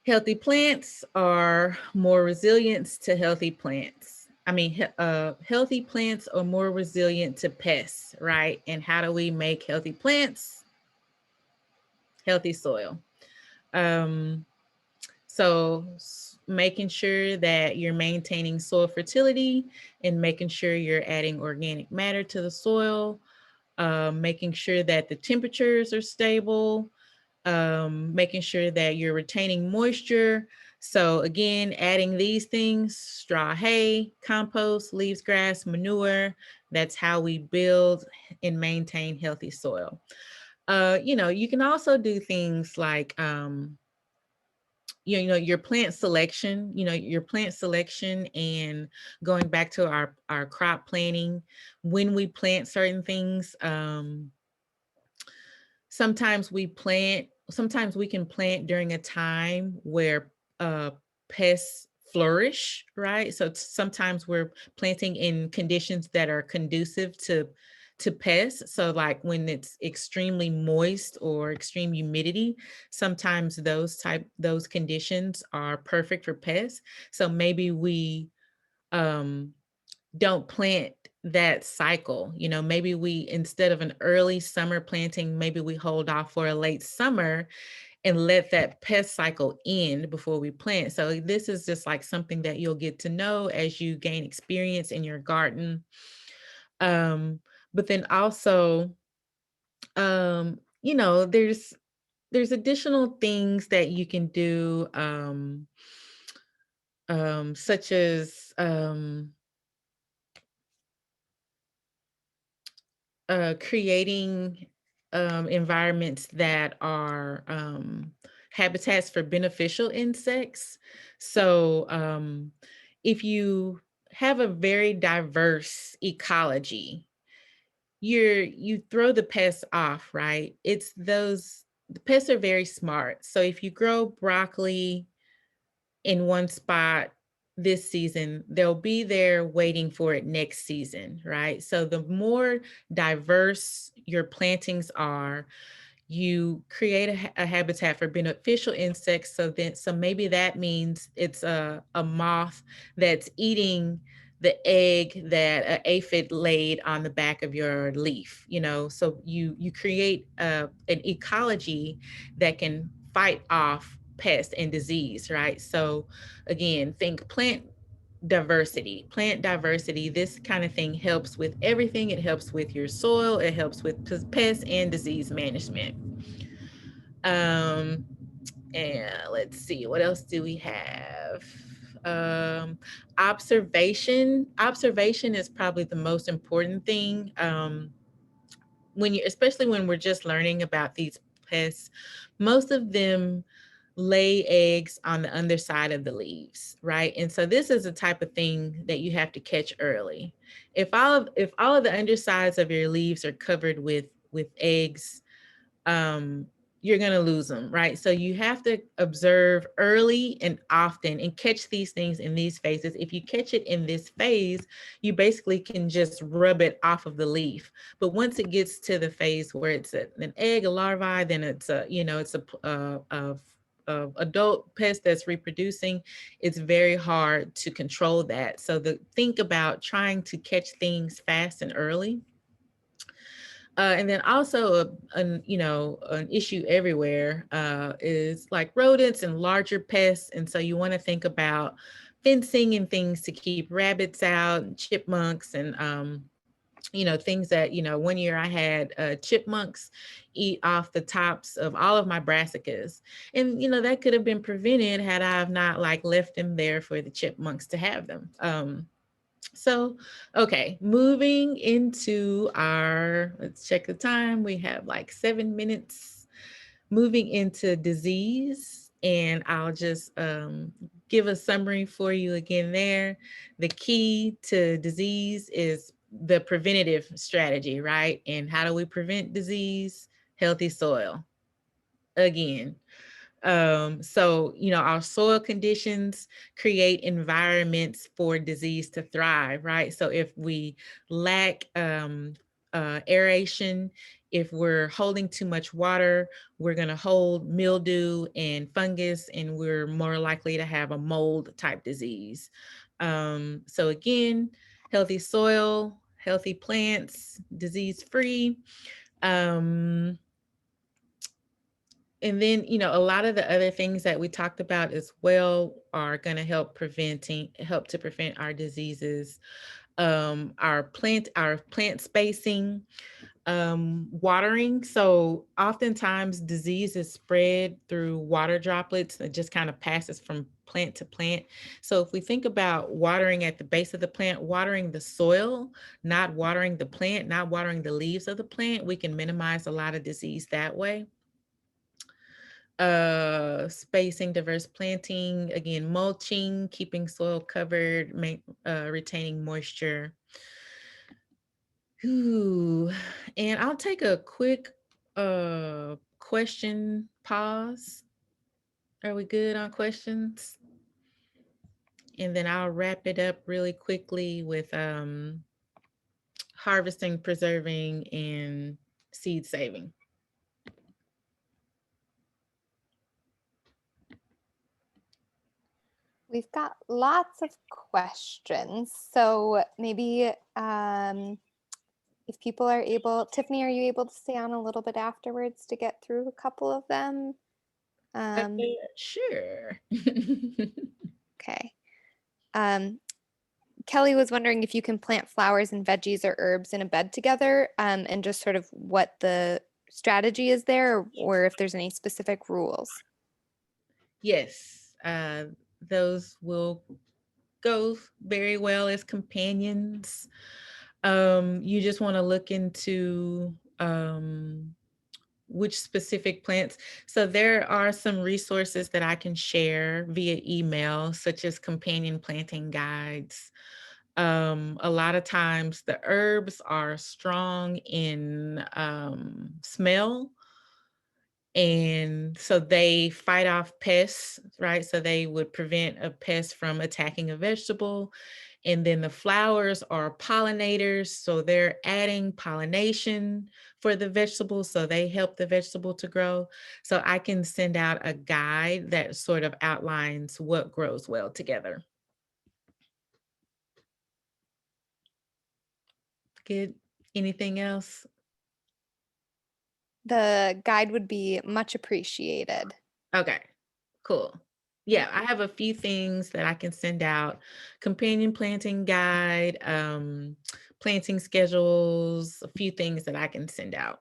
healthy plants are more resilient to healthy plants. I mean, healthy plants are more resilient to pests, right? And how do we make healthy plants? Healthy soil. So making sure that you're maintaining soil fertility and making sure you're adding organic matter to the soil, making sure that the temperatures are stable, making sure that you're retaining moisture. So again, adding these things, straw hay, compost, leaves, grass, manure, that's how we build and maintain healthy soil. You know, you can also do things like, you know, your plant selection, and going back to our crop planting, when we plant certain things, sometimes we can plant during a time where pests flourish, right? So sometimes we're planting in conditions that are conducive to pests. So like when it's extremely moist or extreme humidity, sometimes those conditions are perfect for pests. So maybe we don't plant that cycle. You know, maybe we, instead of an early summer planting, maybe we hold off for a late summer and let that pest cycle end before we plant. So this is just like something that you'll get to know as you gain experience in your garden. But then also, you know, there's additional things that you can do, such as creating environments that are habitats for beneficial insects. So if you have a very diverse ecology, you throw the pests off, right? The pests are very smart. So if you grow broccoli in one spot this season, they'll be there waiting for it next season, right? So the more diverse your plantings are, you create a habitat for beneficial insects. So maybe that means it's a moth that's eating the egg that an aphid laid on the back of your leaf, you know. So you create an ecology that can fight off pests and disease, right? So again, think plant diversity. This kind of thing helps with everything. It helps with your soil, it helps with pest and disease management. And let's see, what else do we have? Observation is probably the most important thing. Especially when we're just learning about these pests, most of them lay eggs on the underside of the leaves, right? And so this is a type of thing that you have to catch early. If all of the undersides of your leaves are covered with eggs, you're going to lose them, right? So you have to observe early and often and catch these things in these phases. If you catch it in this phase, you basically can just rub it off of the leaf. But once it gets to the phase where it's an egg, a larvae, then it's a adult pest that's reproducing, it's very hard to control that. So think about trying to catch things fast and early. And then also an issue everywhere is like rodents and larger pests. And so you want to think about fencing and things to keep rabbits out, and chipmunks, and things that, 1 year I had chipmunks eat off the tops of all of my brassicas. And, that could have been prevented had I have not left them there for the chipmunks to have them. So, okay, moving into let's check the time. We have 7 minutes. Moving into disease, and I'll just give a summary for you again there. The key to disease is the preventative strategy, right? And how do we prevent disease? Healthy soil. Again, so, our soil conditions create environments for disease to thrive, right? So if we lack aeration, if we're holding too much water, we're going to hold mildew and fungus, and we're more likely to have a mold type disease. So again, healthy soil, healthy plants, disease-free. And then, a lot of the other things that we talked about as well are going to help to prevent our diseases. Our plant spacing, watering. So oftentimes disease is spread through water droplets that just kind of passes from plant to plant. So if we think about watering at the base of the plant, watering the soil, not watering the plant, not watering the leaves of the plant, we can minimize a lot of disease that way. Spacing, diverse planting, again, mulching, keeping soil covered, retaining moisture. Ooh. And I'll take a quick question pause. Are we good on questions? And then I'll wrap it up really quickly with harvesting, preserving, and seed saving. We've got lots of questions. So maybe if people are able, Tiffany, are you able to stay on a little bit afterwards to get through a couple of them? Sure. Okay. Kelly was wondering if you can plant flowers and veggies or herbs in a bed together, and just sort of what the strategy is there, or if there's any specific rules. Yes, those will go very well as companions. You just want to look into which specific plants. So there are some resources that I can share via email, such as companion planting guides. A lot of times the herbs are strong in smell, And so they fight off pests, right? So they would prevent a pest from attacking a vegetable. And then the flowers are pollinators. So they're adding pollination for the vegetable. So they help the vegetable to grow. So I can send out a guide that sort of outlines what grows well together. Good. Anything else? The guide would be much appreciated. Okay, cool. Yeah, I have a few things that I can send out. Companion planting guide, planting schedules, a few things that I can send out.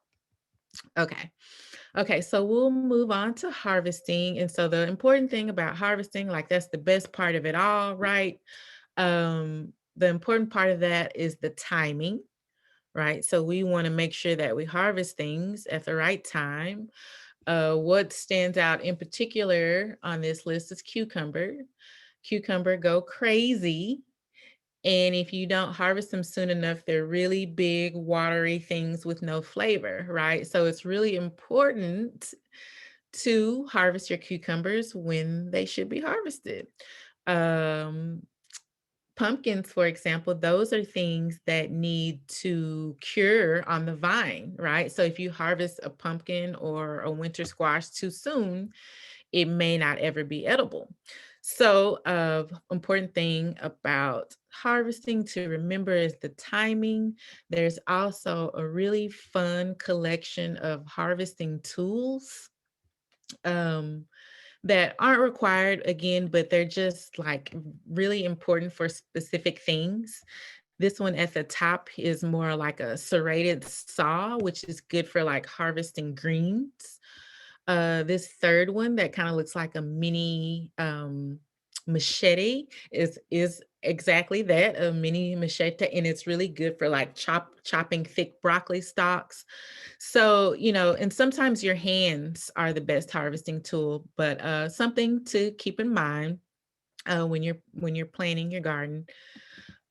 Okay. Okay, so we'll move on to harvesting. And so the important thing about harvesting, like that's the best part of it all, right? The important part of that is the timing, right? So we want to make sure that we harvest things at the right time. What stands out in particular on this list is cucumber. Cucumber go crazy. And if you don't harvest them soon enough, they're really big, watery things with no flavor, right? So it's really important to harvest your cucumbers when they should be harvested. Pumpkins, for example, those are things that need to cure on the vine, right? So if you harvest a pumpkin or a winter squash too soon, it may not ever be edible. So, important thing about harvesting to remember is the timing. There's also a really fun collection of harvesting tools. That aren't required again, but they're just like really important for specific things. This one at the top is more like a serrated saw, which is good for like harvesting greens. This third one that kind of looks like a mini machete is exactly that, a mini machete, and it's really good for like chopping thick broccoli stalks. So, and sometimes your hands are the best harvesting tool, but something to keep in mind when you're planning your garden.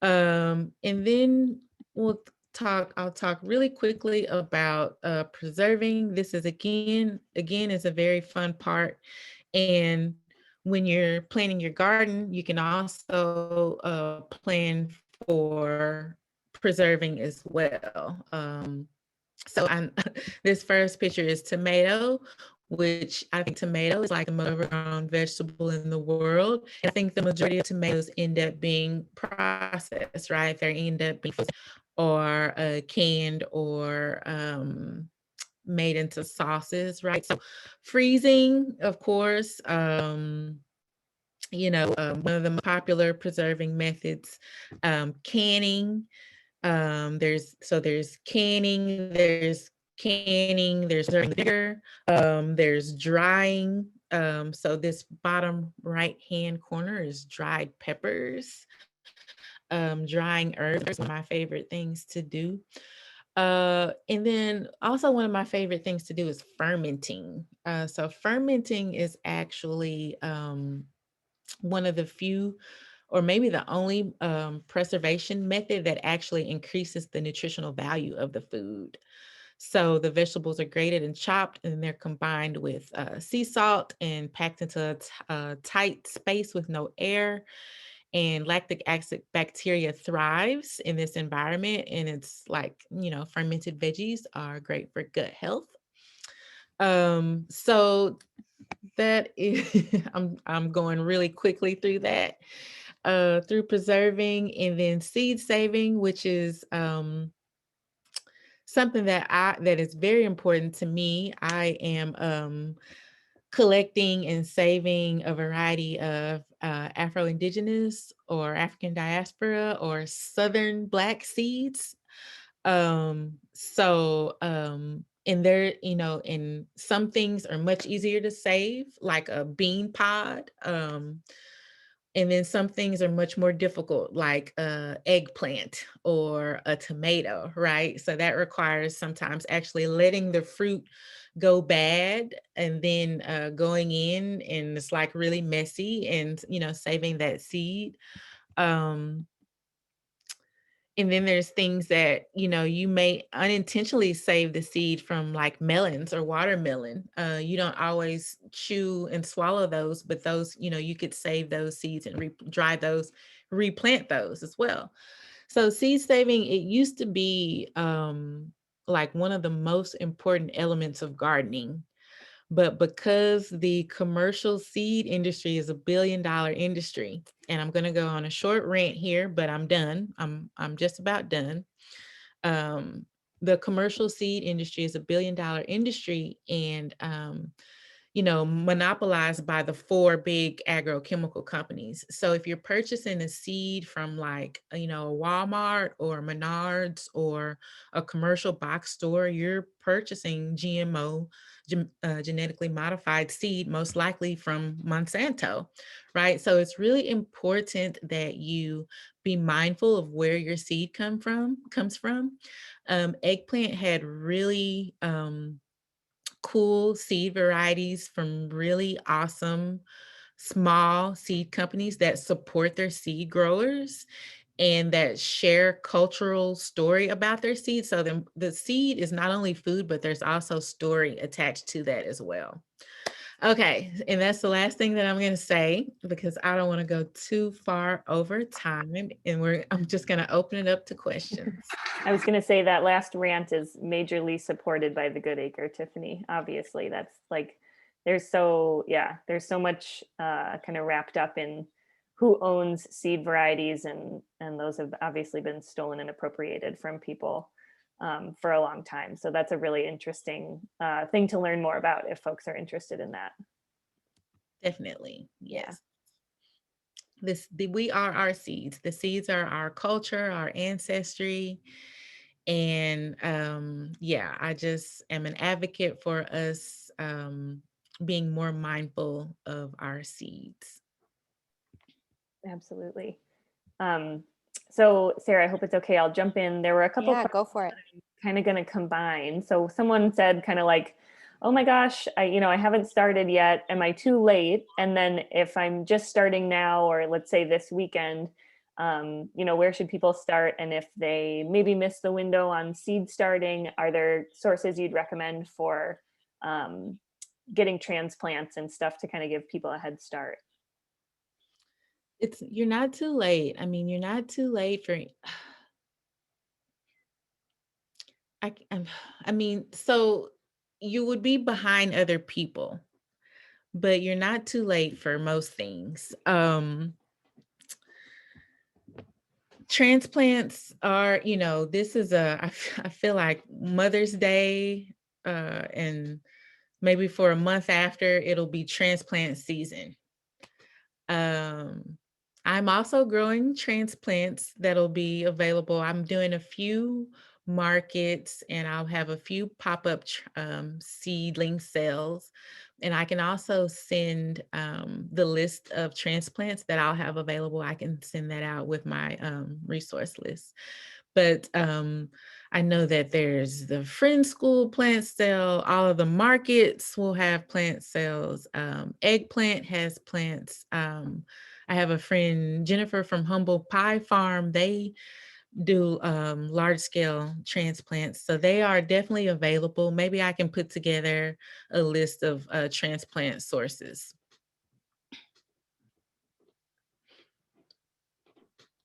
And then I'll talk really quickly about preserving. This is again is a very fun part. And when you're planning your garden, you can also plan for preserving as well. So this first picture is tomato, which I think tomato is like the most overgrown vegetable in the world. And I think the majority of tomatoes end up being processed, right? They end up being or canned or made into sauces, right? So freezing, of course, one of the most popular preserving methods, canning. There's canning, there's vinegar, there's drying. So this bottom right hand corner is dried peppers, drying herbs. One of my favorite things to do. And then also one of my favorite things to do is fermenting. So fermenting is actually one of the few or maybe the only preservation method that actually increases the nutritional value of the food. So the vegetables are grated and chopped, and they're combined with sea salt and packed into a tight space with no air. And lactic acid bacteria thrives in this environment. And it's like, fermented veggies are great for gut health. So that is, I'm going really quickly through that. Through preserving, and then seed saving, which is something that is very important to me. I am collecting and saving a variety of Afro-Indigenous or African diaspora or Southern Black seeds. And there, and some things are much easier to save, like a bean pod. And then some things are much more difficult, like eggplant or a tomato, right? So that requires sometimes actually letting the fruit go bad and then going in, and it's like really messy, and saving that seed. And then there's things that, you may unintentionally save the seed from, like melons or watermelon. You don't always chew and swallow those, but those, you could save those seeds and dry those, replant those as well. So seed saving, it used to be like one of the most important elements of gardening. But because the commercial seed industry is $1 billion industry, and I'm going to go on a short rant here, but I'm done. I'm just about done. The commercial seed industry is $1 billion industry, and monopolized by the 4 big agrochemical companies. So if you're purchasing a seed from like, a Walmart or Menards or a commercial box store, you're purchasing GMO, genetically modified seed, most likely from Monsanto, right? So it's really important that you be mindful of where your seed comes from. Eggplant had really cool seed varieties from really awesome small seed companies that support their seed growers and that share cultural story about their seed. So the seed is not only food, but there's also story attached to that as well. Okay, and that's the last thing that I'm going to say because I don't want to go too far over time, and I'm just going to open it up to questions. I was going to say that last rant is majorly supported by the Good Acre, Tiffany. Obviously, that's like there's so much kind of wrapped up in who owns seed varieties, and those have obviously been stolen and appropriated from people for a long time. So that's a really interesting thing to learn more about if folks are interested in that. Definitely, yes. We are our seeds. The seeds are our culture, our ancestry. And I just am an advocate for us being more mindful of our seeds. Absolutely. So Sarah, I hope it's okay. I'll jump in. There were a couple Yeah, go for it. kind of going to combine. So someone said kind of like, oh my gosh, I haven't started yet. Am I too late? And then if I'm just starting now, or let's say this weekend, where should people start? And if they maybe miss the window on seed starting, are there sources you'd recommend for getting transplants and stuff to kind of give people a head start? You're not too late. I mean, you're not too late for, so you would be behind other people, but you're not too late for most things. Transplants are, this is I feel like Mother's Day, and maybe for a month after, it'll be transplant season. I'm also growing transplants that'll be available. I'm doing a few markets and I'll have a few pop-up seedling sales. And I can also send the list of transplants that I'll have available. I can send that out with my resource list. But I know that there's the Friend School plant sale. All of the markets will have plant sales. Eggplant has plants. I have a friend, Jennifer from Humble Pie Farm. They do large scale transplants. So they are definitely available. Maybe I can put together a list of transplant sources.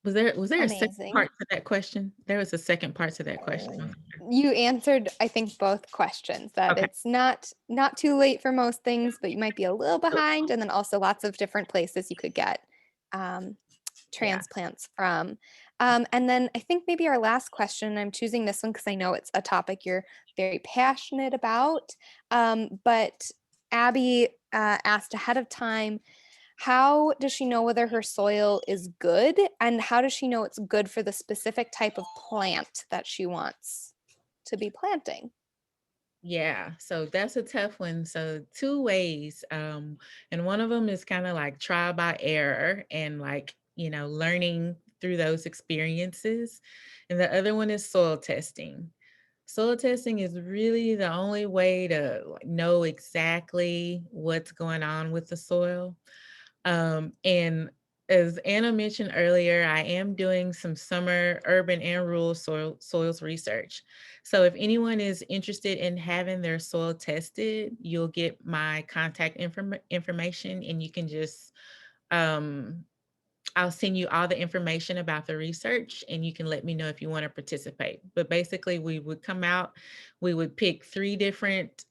Was there a second part to that question? There was a second part to that question. You answered, I think, both questions, that Okay. it's not too late for most things, but you might be a little behind, and then also lots of different places you could get transplants from. And then I think maybe our last question, I'm choosing this one because I know it's a topic you're very passionate about, but Abby asked ahead of time, how does she know whether her soil is good, and how does she know it's good for the specific type of plant that she wants to be planting? Yeah, so that's a tough one. So 2 ways. And one of them is kind of like trial by error and like, learning through those experiences. And the other one is soil testing. Soil testing is really the only way to know exactly what's going on with the soil. And as Anna mentioned earlier, I am doing some summer urban and rural soils research. So if anyone is interested in having their soil tested, you'll get my contact information, and you can just, I'll send you all the information about the research, and you can let me know if you want to participate. But basically, we would come out, we would pick 3 different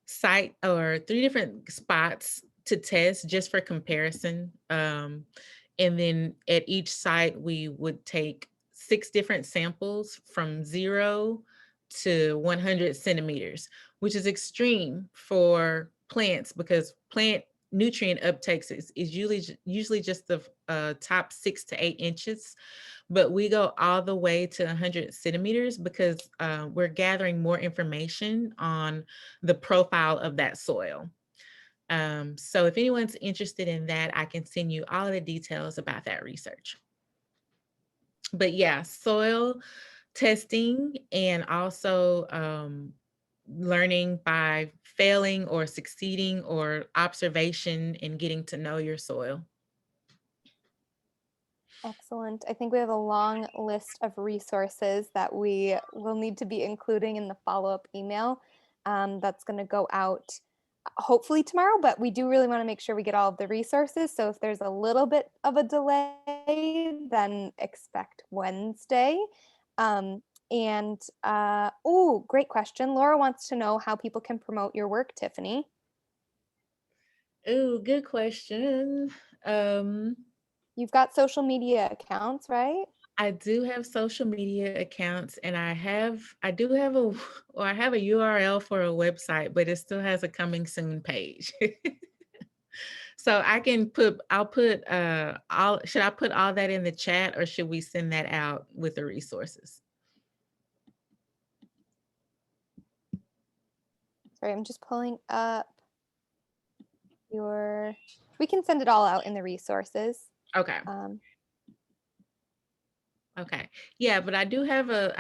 three different spots to test just for comparison. And then at each site, we would take 6 different samples from 0 to 100 centimeters, which is extreme for plants because plant nutrient uptakes is usually just the top 6 to 8 inches. But we go all the way to 100 centimeters because we're gathering more information on the profile of that soil. So if anyone's interested in that, I can send you all of the details about that research. But yeah, soil testing and also learning by failing or succeeding or observation and getting to know your soil. Excellent. I think we have a long list of resources that we will need to be including in the follow-up email that's going to go out hopefully tomorrow, but we do really want to make sure we get all of the resources. So if there's a little bit of a delay, then expect Wednesday. Oh, great question. Laura wants to know how people can promote your work, Tiffany. Oh, good question. You've got social media accounts, right? I do have social media accounts, and I have a URL for a website, but it still has a coming soon page. So should I put all that in the chat, or should we send that out with the resources? Sorry, I'm just pulling up we can send it all out in the resources. Okay. Okay. Yeah, but I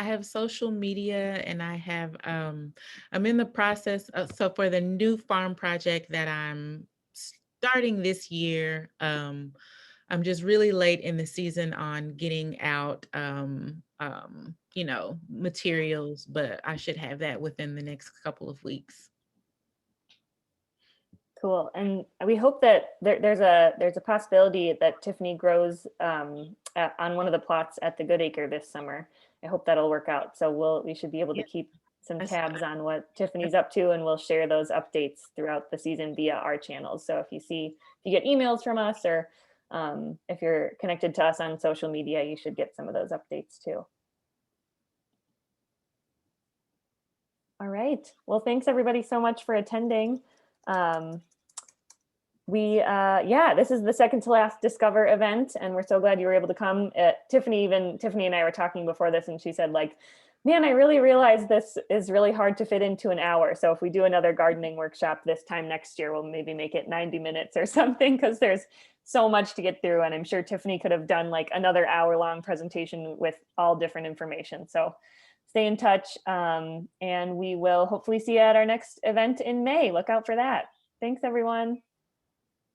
have social media, and I have, I'm in the process of, so for the new farm project that I'm starting this year, I'm just really late in the season on getting out, materials, but I should have that within the next couple of weeks. Cool. And we hope that there's a possibility that Tiffany grows on one of the plots at the Good Acre this summer. I hope that'll work out. So we should be able to keep some tabs on what Tiffany's up to, and we'll share those updates throughout the season via our channels. So if you get emails from us, or if you're connected to us on social media, you should get some of those updates too. All right. Well, thanks everybody so much for attending. This is the second to last Discover event, and we're so glad you were able to come. Tiffany and I were talking before this, and she said, like, man, I really realized this is really hard to fit into an hour. So if we do another gardening workshop this time next year, we'll maybe make it 90 minutes or something, because there's so much to get through. And I'm sure Tiffany could have done like another hour-long presentation with all different information. So stay in touch, and we will hopefully see you at our next event in May. Look out for that. Thanks, everyone.